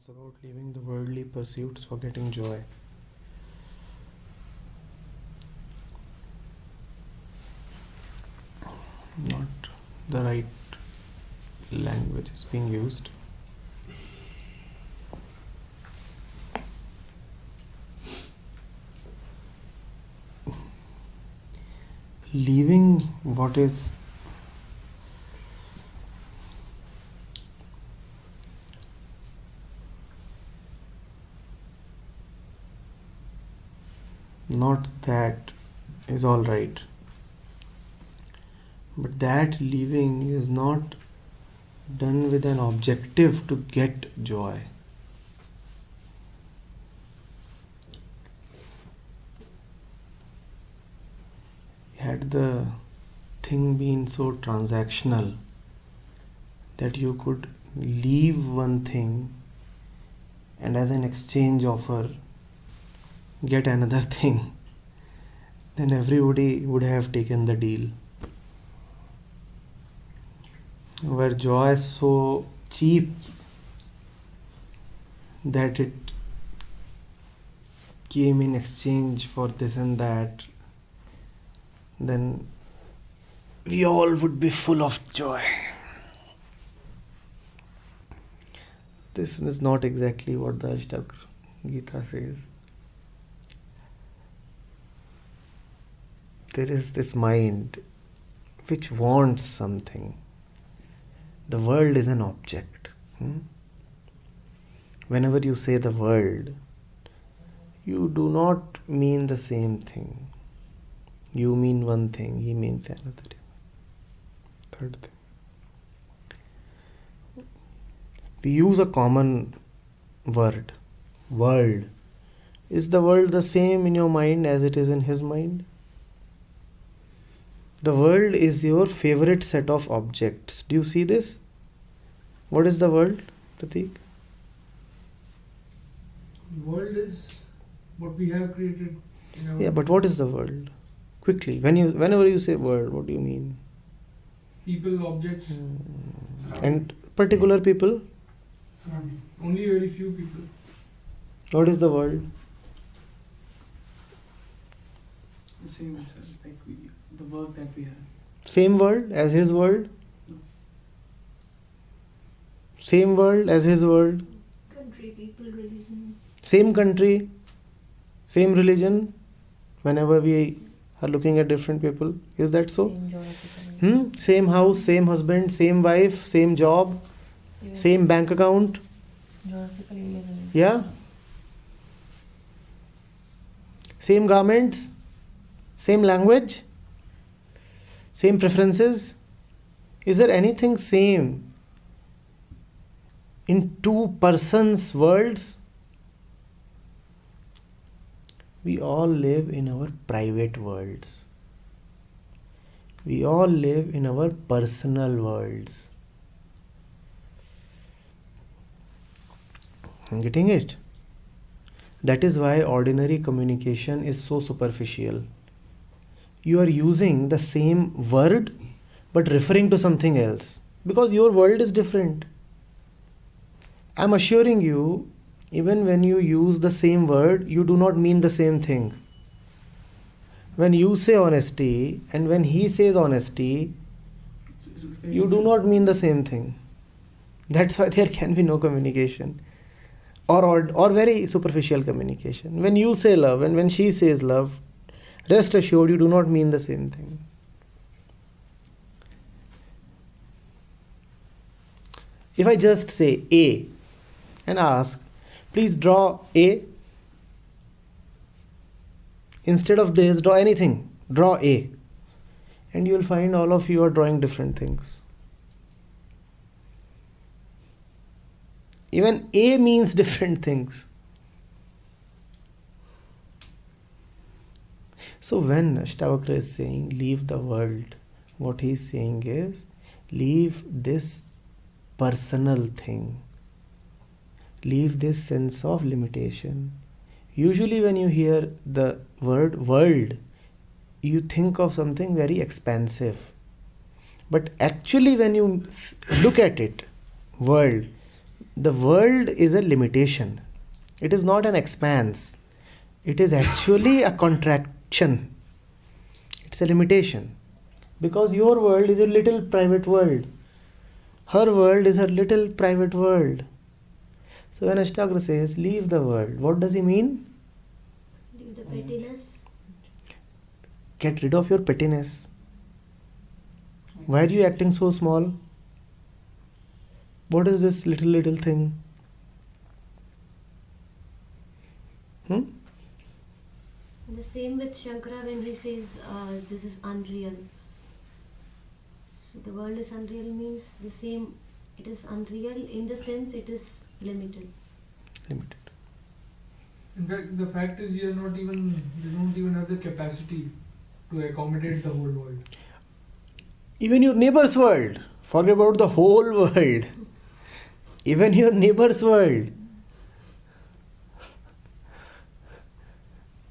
talks about leaving the worldly pursuits for getting joy. Not the right language is being used. Leaving what is not that is all right, but that leaving is not done with an objective to get joy. Had the thing been so transactional that you could leave one thing and as an exchange offer get another thing, then everybody would have taken the deal. Where joy is so cheap that it came in exchange for this and that, then we all would be full of joy. This is not exactly what the Ashtavakra Gita says. There is this mind which wants something. The world is an object. Whenever you say the world, you do not mean the same thing. You mean one thing, he means another. Third thing. We use a common word, world. Is the world the same in your mind as it is in his mind? The world is your favorite set of objects. Do you see this? What is the world, Pratik? World is what we have created in our... Yeah, but what is the world? Quickly, whenever you say world, what do you mean? People, objects. And particular people? Surrounding. Only very few people. What is the world? The same, like the work that we have. Same world as his world? Same world as his world? Country, people, religion. Same country, same religion, whenever we are looking at different people. Is that so? Same house, same husband, same wife, same job, same bank account. Yeah? Same garments, same language, same preferences. Is there anything same in two persons' worlds? We all live in our private worlds. We all live in our personal worlds. I'm getting it? That is why ordinary communication is so superficial. You are using the same word but referring to something else because your world is different. I'm assuring you, even when you use the same word, you do not mean the same thing. When you say honesty and when he says honesty, you do not mean the same thing. That's why there can be no communication or very superficial communication. When you say love and when she says love, rest assured you do not mean the same thing. If I just say A and ask, please draw A. Instead of this, draw anything. Draw A. And you will find all of you are drawing different things. Even A means different things. So when Ashtavakra is saying, leave the world, what he is saying is, leave this personal thing. Leave this sense of limitation. Usually when you hear the word world, you think of something very expansive. But actually when you look at it, world, the world is a limitation. It is not an expanse. It is actually a contraction. It's a limitation. Because your world is a little private world. Her world is her little private world. So when Ashtavakra says, leave the world, what does he mean? Leave the pettiness. Get rid of your pettiness. Why are you acting so small? What is this little thing? And the same with Shankara when he says this is unreal. So the world is unreal means the same. It is unreal in the sense it is limited. Limited. In fact, the fact is we don't even have the capacity to accommodate the whole world. Even your neighbor's world. Forget about the whole world. Even your neighbor's world.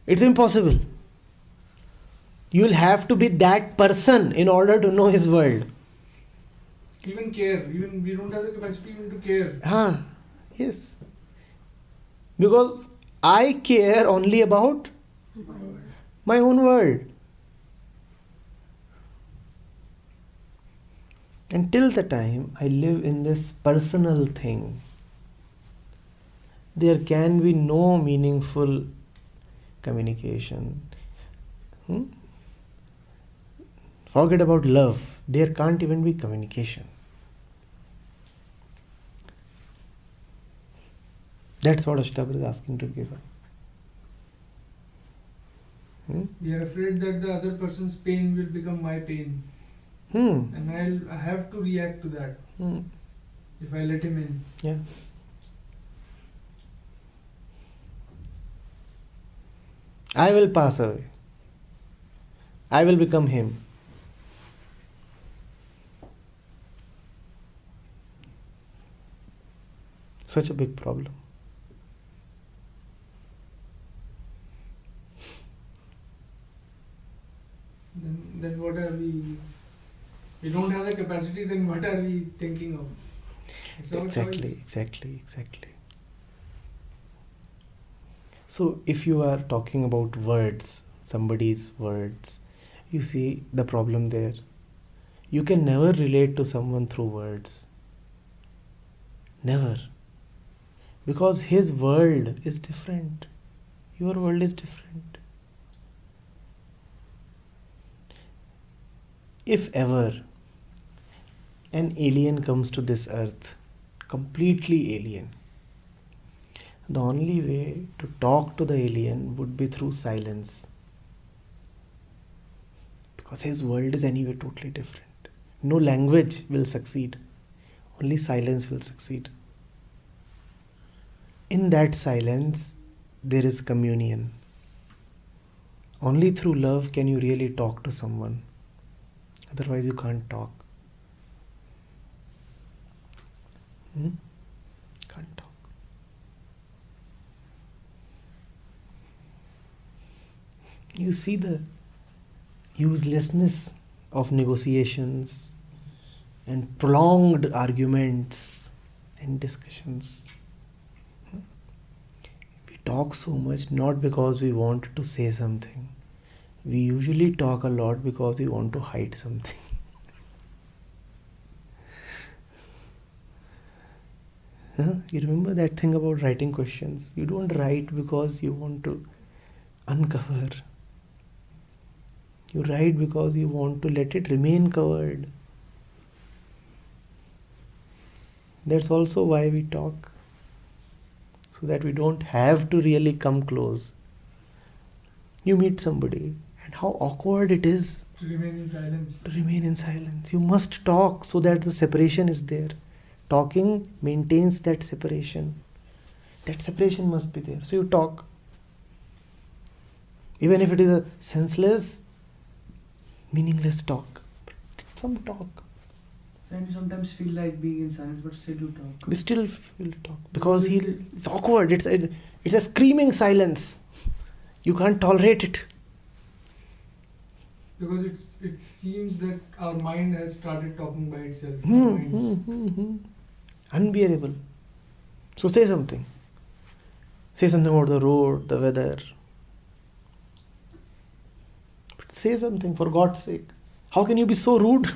It's impossible. You'll have to be that person in order to know his world. Even care. Even we don't have the capacity even to care. Yes. Because I care only about my own world. Until the time I live in this personal thing, there can be no meaningful communication. Forget about love. There can't even be communication. That's what Ashtavakra is asking to give up. We are afraid that the other person's pain will become my pain. And I have to react to that if I let him in. Yeah. I will pass away. I will become him. Such a big problem. Then what are we? We don't have the capacity, then what are we thinking of? It's our choice. Exactly. So if you are talking about words, somebody's words, you see the problem there. You can never relate to someone through words. Never. Because his world is different. Your world is different. If ever an alien comes to this earth, completely alien, the only way to talk to the alien would be through silence. Because his world is anyway totally different. No language will succeed. Only silence will succeed. In that silence, there is communion. Only through love can you really talk to someone. Otherwise, you can't talk. Can't talk. You see the uselessness of negotiations and prolonged arguments and discussions. We talk so much not because we want to say something. We usually talk a lot because we want to hide something. You remember that thing about writing questions? You don't write because you want to uncover. You write because you want to let it remain covered. That's also why we talk. So that we don't have to really come close. You meet somebody and how awkward it is To remain in silence. to remain in silence. You must talk so that the separation is there. Talking maintains that separation. That separation must be there. So you talk. Even if it is a senseless, meaningless talk. But some talk. And you sometimes feel like being in silence, but still you talk. We still will talk. Because it's awkward. It's a screaming silence. You can't tolerate it. Because it seems that our mind has started talking by itself. Our minds. Unbearable. So say something. Say something about the road, the weather. But say something for God's sake. How can you be so rude?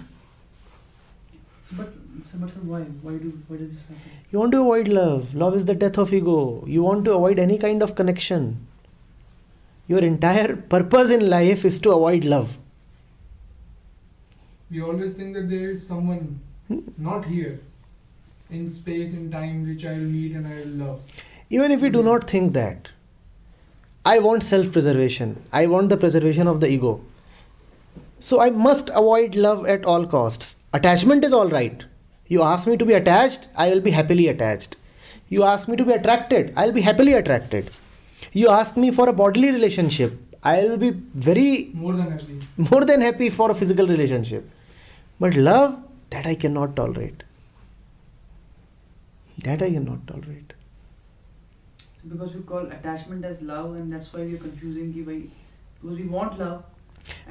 But sir, why? Why does this happen? You want to avoid love. Love is the death of ego. You want to avoid any kind of connection. Your entire purpose in life is to avoid love. We always think that there is someone not here, in space, in time, which I will meet and I will love. Even if we do not think that, I want self-preservation. I want the preservation of the ego. So I must avoid love at all costs. Attachment is all right. You ask me to be attached, I will be happily attached. You ask me to be attracted, I will be happily attracted. You ask me for a bodily relationship, I will be more than happy for a physical relationship. But love, that I cannot tolerate. That I cannot tolerate. So because we call attachment as love, and that's why we're confusing because we want love.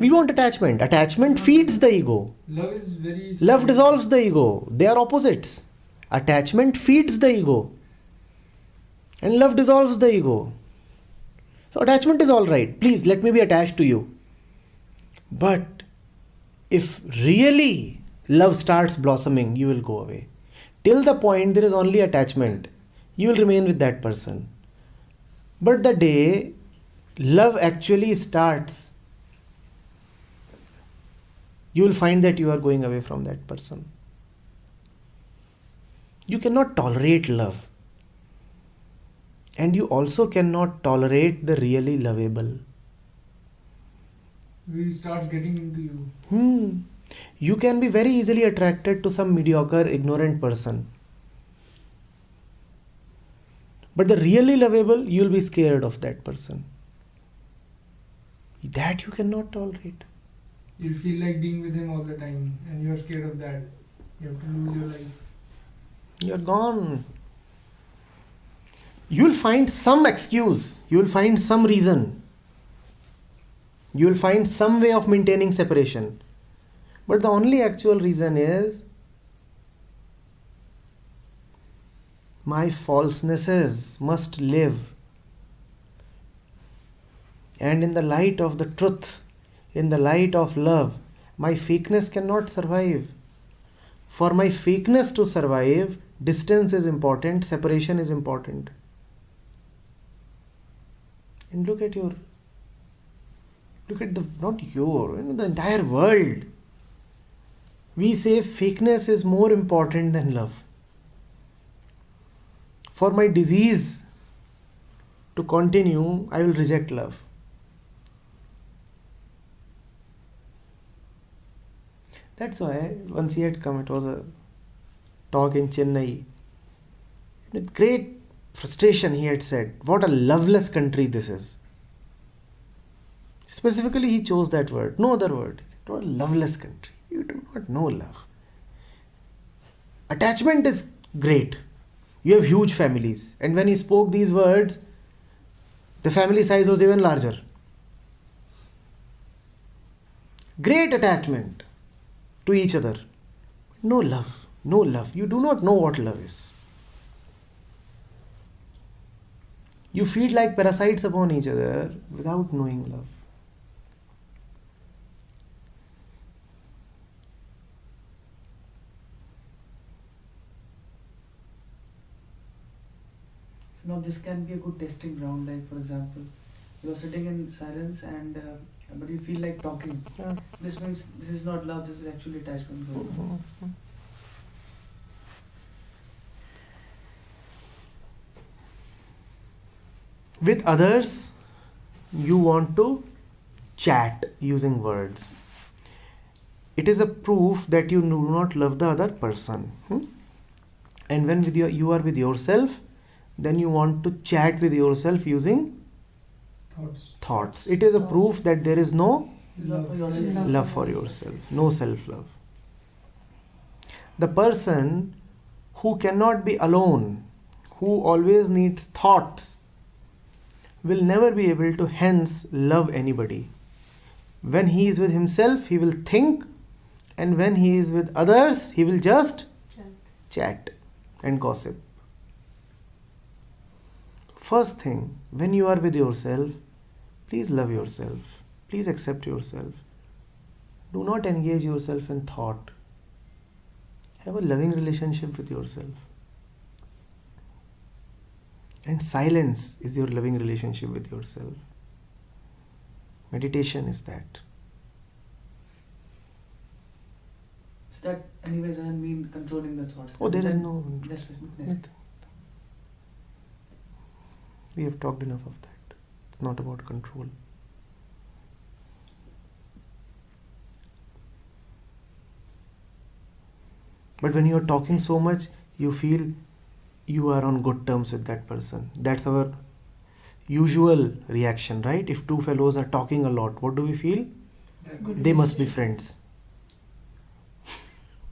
We want attachment. Attachment feeds the ego. Love dissolves the ego. They are opposites. Attachment feeds the ego. And love dissolves the ego. So attachment is all right. Please let me be attached to you. But if really love starts blossoming, you will go away. Till the point there is only attachment, you will remain with that person. But the day love actually starts, you will find that you are going away from that person. You cannot tolerate love. And you also cannot tolerate the really lovable. He starts getting into you. You can be very easily attracted to some mediocre, ignorant person. But the really lovable, you will be scared of that person. That you cannot tolerate. You'll feel like being with him all the time, and you're scared of that. You have to lose your life. You're gone. You'll find some excuse. You'll find some reason. You'll find some way of maintaining separation. But the only actual reason is my falsenesses must live. And in the light of the truth, in the light of love, my fakeness cannot survive. For my fakeness to survive, distance is important, separation is important. And look at the entire world. We say fakeness is more important than love. For my disease to continue, I will reject love. That's why once he had come, it was a talk in Chennai. With great frustration he had said, what a loveless country this is. Specifically he chose that word, no other word. He said, what a loveless country. You do not know love. Attachment is great. You have huge families. And when he spoke these words, the family size was even larger. Great attachment to each other. No love. No love. You do not know what love is. You feed like parasites upon each other without knowing love. So now this can be a good testing ground. Like for example, you are sitting in silence and but you feel like talking. Yeah. This means this is not love. This is actually attachment. Mm-hmm. With others, you want to chat using words. It is a proof that you do not love the other person. And when you are with yourself, then you want to chat with yourself using thoughts. It is a proof that there is no love for yourself, no self-love. The person who cannot be alone, who always needs thoughts, will never be able to hence love anybody. When he is with himself, he will think, and when he is with others, he will just chat and gossip. First thing, when you are with yourself, please love yourself. Please accept yourself. Do not engage yourself in thought. Have a loving relationship with yourself. And silence is your loving relationship with yourself. Meditation is that. So that anyways doesn't mean controlling the thoughts. Oh, there is no... Just witness. We have talked enough of that. It's not about control. But when you are talking so much, you feel you are on good terms with that person. That's our usual reaction, right? If two fellows are talking a lot, what do we feel? They must be friends.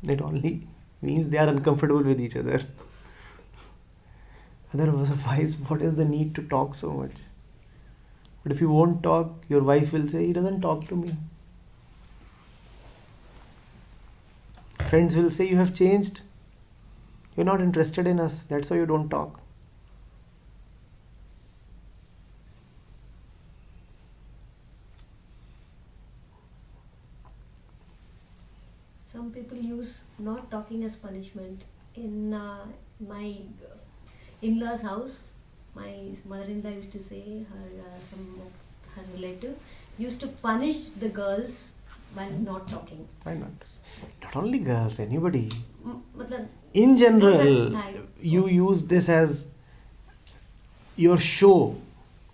It only means they are uncomfortable with each other. Otherwise, what is the need to talk so much? But if you won't talk, your wife will say, he doesn't talk to me. Friends will say, you have changed. You're not interested in us. That's why you don't talk. Some people use not talking as punishment. In my in-laws' house, my mother-in-law used to say, some of her relative used to punish the girls while not talking. Why not? Not only girls, anybody. Matlab, In general, time. you use this as your show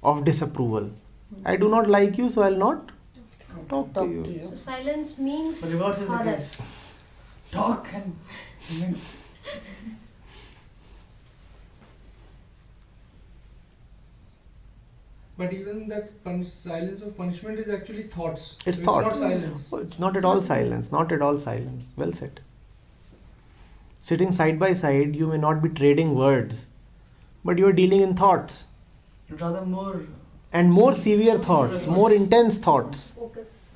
of disapproval. I do not like you, so I'll not talk to you. So silence means But reverse is the horror. case. Talk and But even that silence of punishment is actually thoughts. It's So thoughts. It's not silence. Oh, it's not at all silence. Not at all silence. Well said. Sitting side by side, you may not be trading words, but you are dealing in thoughts. rather more And more severe thoughts, more intense thoughts. Focus.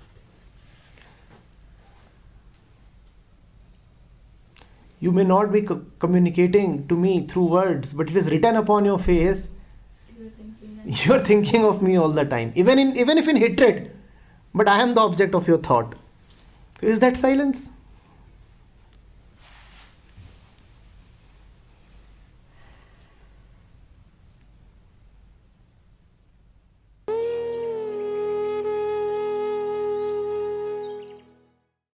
You may not be communicating to me through words, but it is written upon your face. You are thinking of me all the time, even if in hatred. But I am the object of your thought. Is that silence?